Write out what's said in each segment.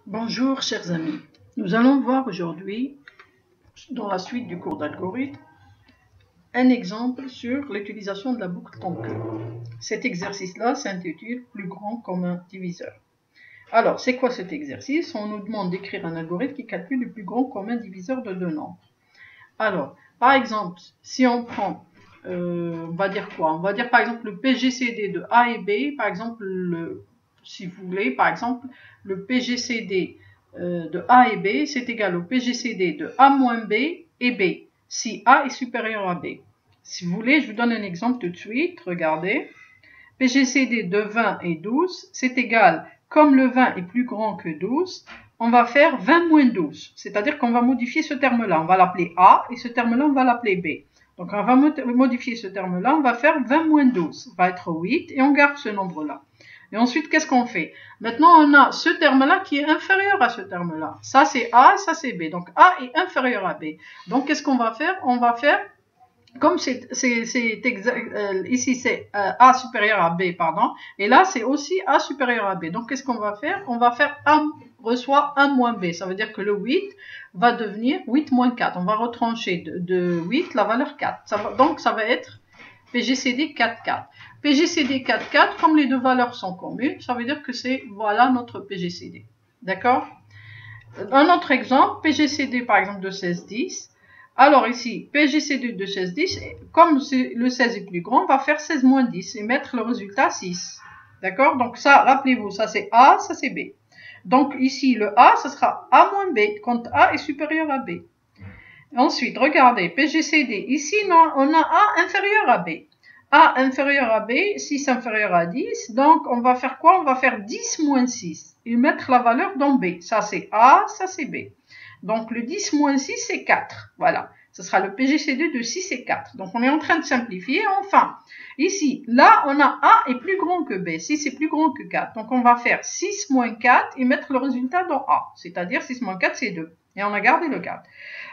Bonjour chers amis, nous allons voir aujourd'hui, dans la suite du cours d'algorithme, un exemple sur l'utilisation de la boucle tant que. Cet exercice-là s'intitule « Plus grand commun diviseur ». Alors, c'est quoi cet exercice? On nous demande d'écrire un algorithme qui calcule le plus grand commun diviseur de deux nombres. Alors, par exemple, si on prend, on va dire quoi? On va dire par exemple le PGCD de A et B, par exemple, si vous voulez, par exemple, le PGCD de A et B, c'est égal au PGCD de A moins B et B, si A est supérieur à B. Si vous voulez, je vous donne un exemple tout de suite, regardez. PGCD de 20 et 12, c'est égal, comme le 20 est plus grand que 12, on va faire 20 moins 12, c'est-à-dire qu'on va modifier ce terme-là, on va l'appeler A, et ce terme-là, on va l'appeler B. Donc on va modifier ce terme-là, on va faire 20 moins 12, ça va être 8, et on garde ce nombre-là. Et ensuite, qu'est-ce qu'on fait? Maintenant, on a ce terme-là qui est inférieur à ce terme-là. Ça, c'est A, ça, c'est B. Donc, A est inférieur à B. Donc, qu'est-ce qu'on va faire? On va faire, comme ici, c'est A supérieur à B, pardon. Et là, c'est aussi A supérieur à B. Donc, qu'est-ce qu'on va faire? On va faire A reçoit 1 moins B. Ça veut dire que le 8 va devenir 8 moins 4. On va retrancher de 8 la valeur 4. Donc, ça va être PGCD 4, 4. PGCD 4, 4, comme les deux valeurs sont communes, ça veut dire que c'est, voilà, notre PGCD. D'accord? Un autre exemple, PGCD par exemple de 16, 10. Alors ici, PGCD de 16, 10, comme le 16 est plus grand, on va faire 16 moins 10 et mettre le résultat 6. D'accord? Donc ça, rappelez-vous, ça c'est A, ça c'est B. Donc ici, le A, ce sera A moins B, quand A est supérieur à B. Ensuite, regardez, PGCD, ici on a A inférieur à B. A inférieur à B, 6 inférieur à 10, donc on va faire quoi? On va faire 10 moins 6 et mettre la valeur dans B. Ça c'est A, ça c'est B. Donc le 10 moins 6 c'est 4, voilà. Ce sera le PGCD de 6 et 4. Donc on est en train de simplifier. Enfin, ici, là on a A est plus grand que B, 6 est plus grand que 4. Donc on va faire 6 moins 4 et mettre le résultat dans A, c'est-à-dire 6 moins 4 c'est 2. Et on a gardé le 4.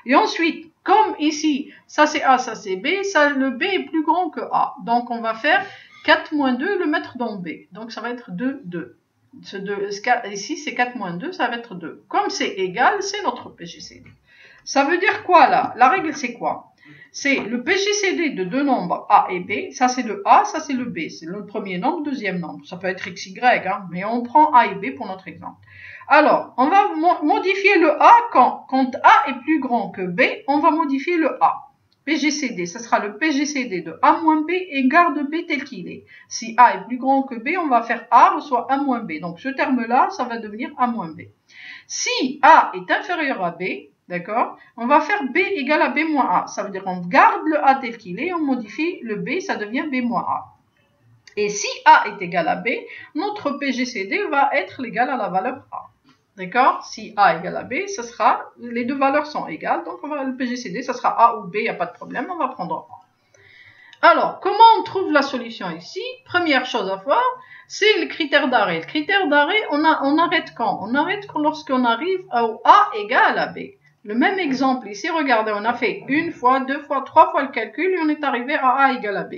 Et ensuite, comme ici, ça c'est A, ça c'est B, ça, le B est plus grand que A. Donc on va faire 4 moins 2, le mettre dans B. Donc ça va être 2, 2. Ici c'est 4 moins 2, ça va être 2. Comme c'est égal, c'est notre PGCD. Ça veut dire quoi là? La règle c'est quoi? C'est le PGCD de deux nombres A et B, ça c'est le A, ça c'est le B. C'est le premier nombre, deuxième nombre. Ça peut être XY, hein, mais on prend A et B pour notre exemple. Alors, on va modifier le A quand A est plus grand que B, on va modifier le A. PGCD, ça sera le PGCD de A moins B et garde B tel qu'il est. Si A est plus grand que B, on va faire A reçoit A moins B. Donc ce terme-là, ça va devenir A moins B. Si A est inférieur à B, d'accord, on va faire B égale à B moins A. Ça veut dire qu'on garde le A tel qu'il est, on modifie le B, ça devient B moins A. Et si A est égal à B, notre PGCD va être égal à la valeur A. D'accord? Si A égale à B, ce sera, les deux valeurs sont égales, donc on va le PGCD, ça sera A ou B, il n'y a pas de problème, on va prendre A. Alors, comment on trouve la solution ici? Première chose à voir, c'est le critère d'arrêt. Le critère d'arrêt, on arrête quand? On arrête lorsqu'on arrive au A égale à B. Le même exemple ici, regardez, on a fait une fois, deux fois, trois fois le calcul et on est arrivé à A égale à B.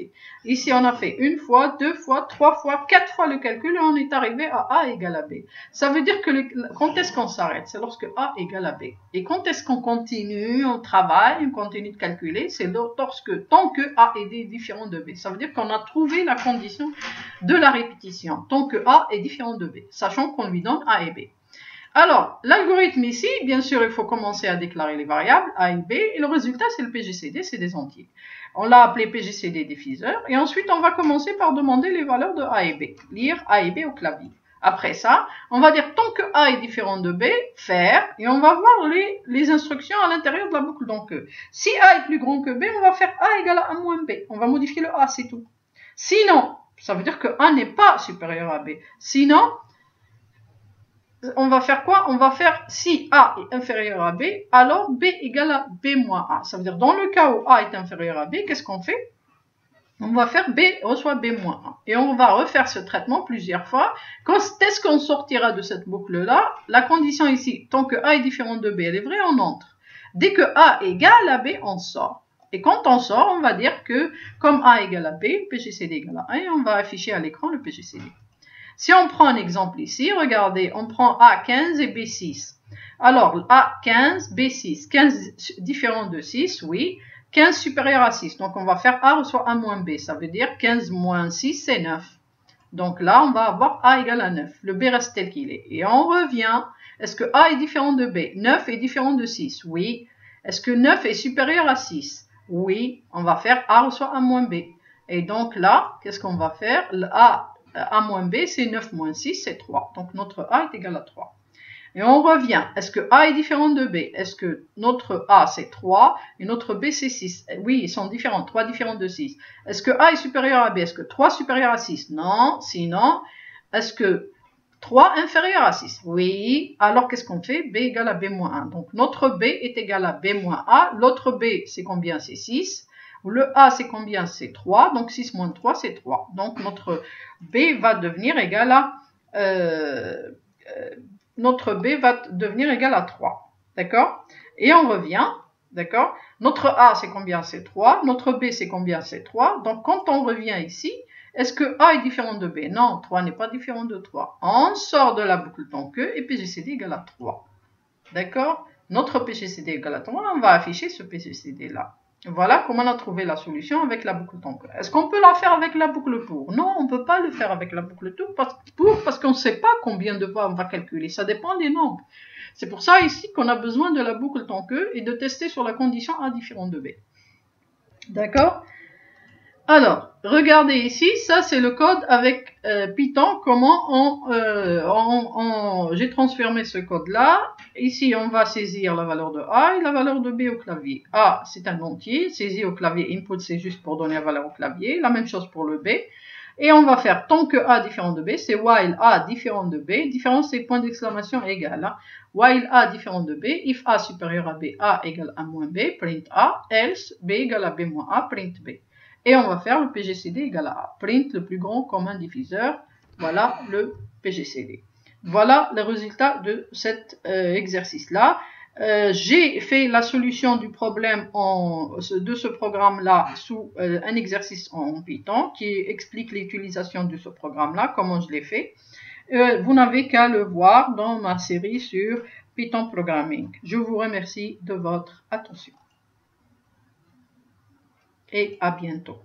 Ici, on a fait une fois, deux fois, trois fois, quatre fois le calcul et on est arrivé à A égale à B. Ça veut dire que quand est-ce qu'on s'arrête? C'est lorsque A égale à B. Et quand est-ce qu'on continue, on travaille, on continue de calculer? C'est tant que A est différent de B. Ça veut dire qu'on a trouvé la condition de la répétition, tant que A est différent de B, sachant qu'on lui donne A et B. Alors, l'algorithme ici, bien sûr, il faut commencer à déclarer les variables A et B, et le résultat, c'est le PGCD, c'est des entiers. On l'a appelé PGCD diviseur, et ensuite, on va commencer par demander les valeurs de A et B, lire A et B au clavier. Après ça, on va dire tant que A est différent de B, faire, et on va voir les instructions à l'intérieur de la boucle. Donc, si A est plus grand que B, on va faire A égale à A moins B. On va modifier le A, c'est tout. Sinon, ça veut dire que A n'est pas supérieur à B. Sinon, on va faire quoi? On va faire, si A est inférieur à B, alors B égale à B moins A. Ça veut dire, dans le cas où A est inférieur à B, qu'est-ce qu'on fait? On va faire B reçoit B moins A. Et on va refaire ce traitement plusieurs fois. Quand est-ce qu'on sortira de cette boucle-là? La condition ici, tant que A est différent de B, elle est vraie, on entre. Dès que A égale à B, on sort. Et quand on sort, on va dire que, comme A égale à B, PGCD égale à 1, et on va afficher à l'écran le PGCD. Si on prend un exemple ici, regardez, on prend A15 et B6. Alors, A15, B6, 15 différent de 6, oui. 15 supérieur à 6. Donc, on va faire A reçoit A moins B. Ça veut dire 15 moins 6, c'est 9. Donc là, on va avoir A égale à 9. Le B reste tel qu'il est. Et on revient. Est-ce que A est différent de B? 9 est différent de 6? Oui. Est-ce que 9 est supérieur à 6? Oui. On va faire A reçoit A moins B. Et donc là, qu'est-ce qu'on va faire? A moins B, c'est 9 moins 6, c'est 3. Donc notre A est égal à 3. Et on revient. Est-ce que A est différent de B? Est-ce que notre A c'est 3 et notre B c'est 6? Oui, ils sont différents. 3 différents de 6. Est-ce que A est supérieur à B? Est-ce que 3 supérieur à 6? Non. Sinon, est-ce que 3 inférieur à 6? Oui. Alors qu'est-ce qu'on fait? B égale à B moins 1. Donc notre B est égal à B moins A. L'autre B c'est combien? C'est 6. Le A c'est combien? C'est 3. Donc 6 moins 3 c'est 3. Donc notre B va devenir égal à... notre B va devenir égal à 3. D'accord? Et on revient. D'accord? Notre A, c'est combien? C'est 3. Notre B, c'est combien? C'est 3. Donc, quand on revient ici, est-ce que A est différent de B? Non, 3 n'est pas différent de 3. On sort de la boucle tant que et PGCD égale à 3. D'accord? Notre PGCD égale à 3, on va afficher ce PGCD-là. Voilà comment on a trouvé la solution avec la boucle tanker. Est-ce qu'on peut la faire avec la boucle pour? Non, on ne peut pas le faire avec la boucle pour parce qu'on ne sait pas combien de fois on va calculer. Ça dépend des nombres. C'est pour ça ici qu'on a besoin de la boucle tanker et de tester sur la condition A différent de B. D'accord? Alors, regardez ici, ça c'est le code avec Python, comment j'ai transformé ce code-là. Ici, on va saisir la valeur de A et la valeur de B au clavier. A, c'est un entier, saisi au clavier, input, c'est juste pour donner la valeur au clavier. La même chose pour le B. Et on va faire tant que A différent de B, c'est while A différent de B. Différence, c'est point d'exclamation égal. Hein. While A différent de B, if A supérieur à B, A égale A moins B, print A, else B égale à B moins A, print B. Et on va faire le PGCD égale à A. Print le plus grand commun diviseur. Voilà le PGCD. Voilà le résultat de cet exercice-là. J'ai fait la solution du problème de ce programme-là sous un exercice en Python qui explique l'utilisation de ce programme-là, comment je l'ai fait. Vous n'avez qu'à le voir dans ma série sur Python Programming. Je vous remercie de votre attention. Et à bientôt.